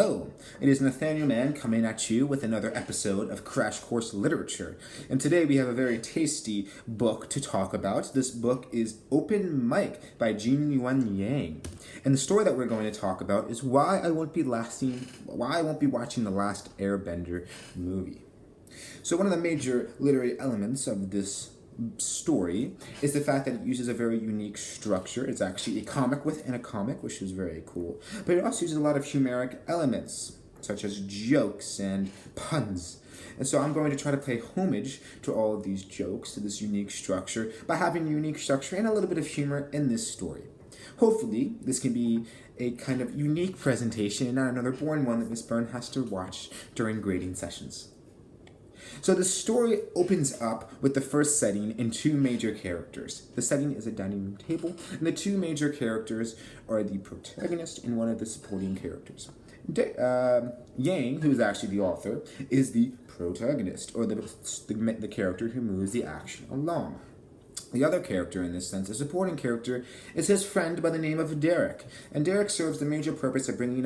Hello, it is Nathaniel Mann coming at you with another episode of Crash Course Literature. And today we have a very tasty book to talk about. This book is Open Mic by Jin-Yuan Yang. And the story that we're going to talk about is why I won't be watching the Last Airbender movie. So one of the major literary elements of this story is the fact that it uses a very unique structure. It's actually a comic within a comic, which is very cool. But it also uses a lot of humoric elements, such as jokes and puns. And so I'm going to try to pay homage to all of these jokes, to this unique structure, by having a unique structure and a little bit of humor in this story. Hopefully, this can be a kind of unique presentation and not another boring one that Miss Byrne has to watch during grading sessions. So the story opens up with the first setting and two major characters. The setting is a dining room table, and the two major characters are the protagonist and one of the supporting characters. Yang, who is actually the author, is the protagonist, or the character who moves the action along. The other character in this sense, the supporting character, is his friend by the name of Derek. And Derek serves the major purpose of bringing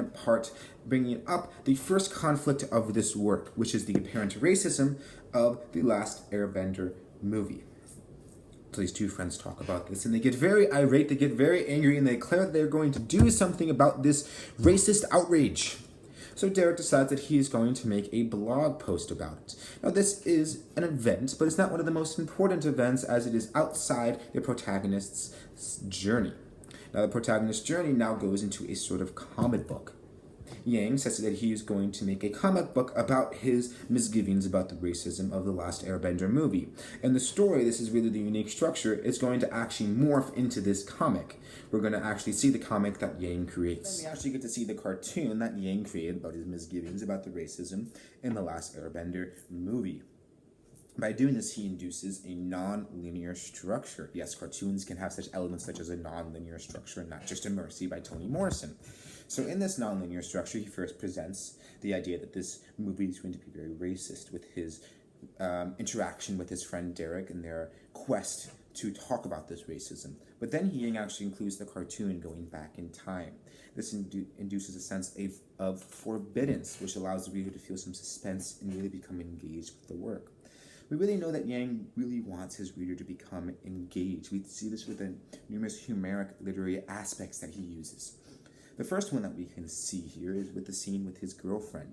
up the first conflict of this work, which is the apparent racism of the Last Airbender movie. So these two friends talk about this, and they get very irate, they get very angry, and they declare that they're going to do something about this racist outrage. So Derek decides that he is going to make a blog post about it. Now this is an event, but it's not one of the most important events as it is outside the protagonist's journey. Now the protagonist's journey now goes into a sort of comic book. Yang says that he is going to make a comic book about his misgivings about the racism of the Last Airbender movie. And the story, this is really the unique structure, is going to actually morph into this comic. We're going to actually see the comic that Yang creates. Then we actually get to see the cartoon that Yang created about his misgivings about the racism in the Last Airbender movie. By doing this, he induces a non-linear structure. Yes, cartoons can have such elements such as a non-linear structure and not just a Mercy by Toni Morrison. So in this non-linear structure, he first presents the idea that this movie is going to be very racist with his interaction with his friend Derek and their quest to talk about this racism. But then he actually includes the cartoon going back in time. This induces a sense of forbiddance, which allows the reader to feel some suspense and really become engaged with the work. We really know that Yang really wants his reader to become engaged. We see this with the numerous humoric literary aspects that he uses. The first one that we can see here is with the scene with his girlfriend.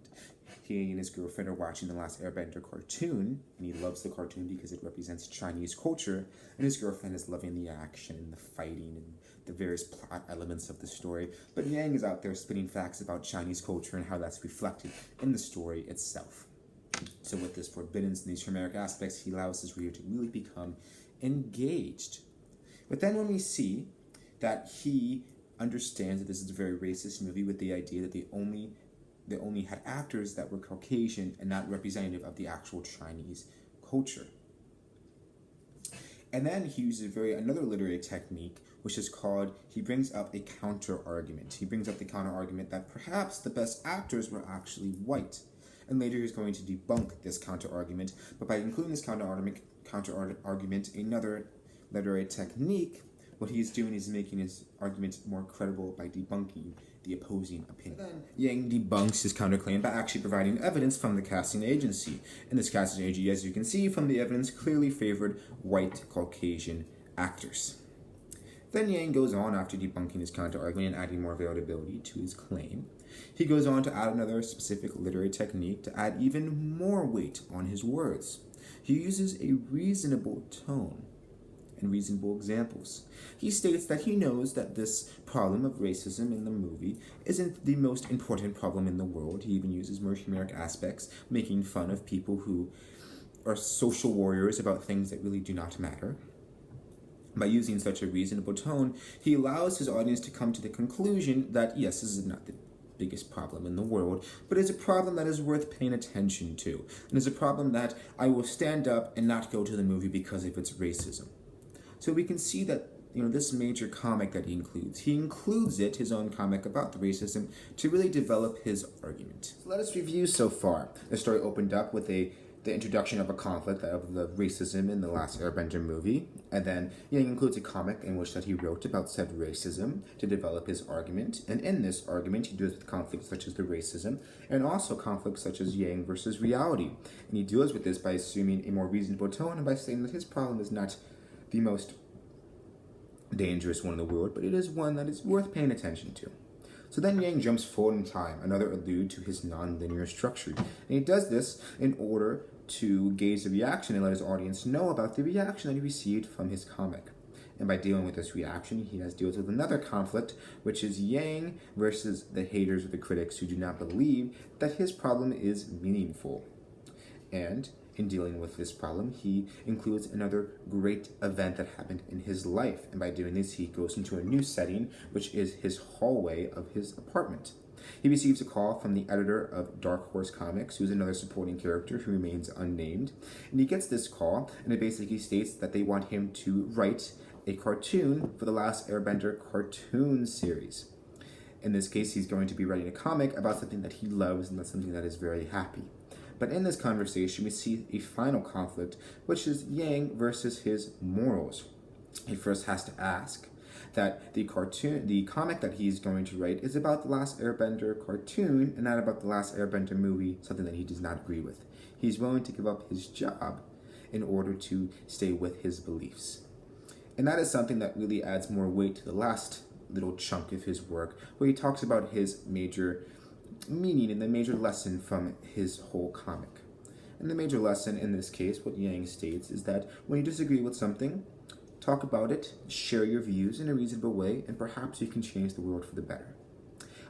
He and his girlfriend are watching the Last Airbender cartoon, and he loves the cartoon because it represents Chinese culture, and his girlfriend is loving the action and the fighting and the various plot elements of the story. But Yang is out there spitting facts about Chinese culture and how that's reflected in the story itself. So with this forbiddance and these humoric aspects, he allows his reader to really become engaged. But then when we see that he understands that this is a very racist movie with the idea that they only had actors that were Caucasian and not representative of the actual Chinese culture. And then he uses another literary technique, which is called, he brings up a counter-argument. He brings up the counter-argument that perhaps the best actors were actually white. And later he's going to debunk this counter-argument, but by including this counter-argument, another literary technique, what he's doing is making his argument more credible by debunking the opposing opinion. Then Yang debunks his counterclaim by actually providing evidence from the casting agency. And this casting agency, as you can see from the evidence, clearly favored white Caucasian actors. Then Yang goes on, after debunking his counter-argument and adding more variability to his claim, he goes on to add another specific literary technique to add even more weight on his words. He uses a reasonable tone and reasonable examples. He states that he knows that this problem of racism in the movie isn't the most important problem in the world. He even uses more humoric aspects, making fun of people who are social warriors about things that really do not matter. By using such a reasonable tone, he allows his audience to come to the conclusion that, yes, this is not the biggest problem in the world, but it's a problem that is worth paying attention to. And it's a problem that I will stand up and not go to the movie because of its racism. So we can see that, this major comic that he includes his own comic about the racism, to really develop his argument. So let us review so far. The story opened up with a the introduction of a conflict of the racism in the Last Airbender movie, and then Yang includes a comic in which that he wrote about said racism to develop his argument, and in this argument he deals with conflicts such as the racism, and also conflicts such as Yang versus reality, and he deals with this by assuming a more reasonable tone and by saying that his problem is not the most dangerous one in the world, but it is one that is worth paying attention to. So then Yang jumps forward in time, another allude to his non-linear structure. And he does this in order to gauge the reaction and let his audience know about the reaction that he received from his comic. And by dealing with this reaction, he deals with another conflict, which is Yang versus the haters or the critics who do not believe that his problem is meaningful. And in dealing with this problem, he includes another great event that happened in his life. And by doing this, he goes into a new setting, which is his hallway of his apartment. He receives a call from the editor of Dark Horse Comics, who's another supporting character who remains unnamed. And he gets this call, and it basically states that they want him to write a cartoon for the Last Airbender cartoon series. In this case, he's going to be writing a comic about something that he loves and that's something that is very happy. But in this conversation, we see a final conflict, which is Yang versus his morals. He first has to ask that the comic that he's going to write is about the Last Airbender cartoon and not about the Last Airbender movie, something that he does not agree with. He's willing to give up his job in order to stay with his beliefs. And that is something that really adds more weight to the last little chunk of his work, where he talks about his major meaning and the major lesson from his whole comic. And the major lesson in this case, what Yang states, is that when you disagree with something, talk about it, share your views in a reasonable way, and perhaps you can change the world for the better.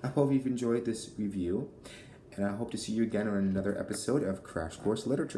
I hope you've enjoyed this review, and I hope to see you again on another episode of Crash Course Literature.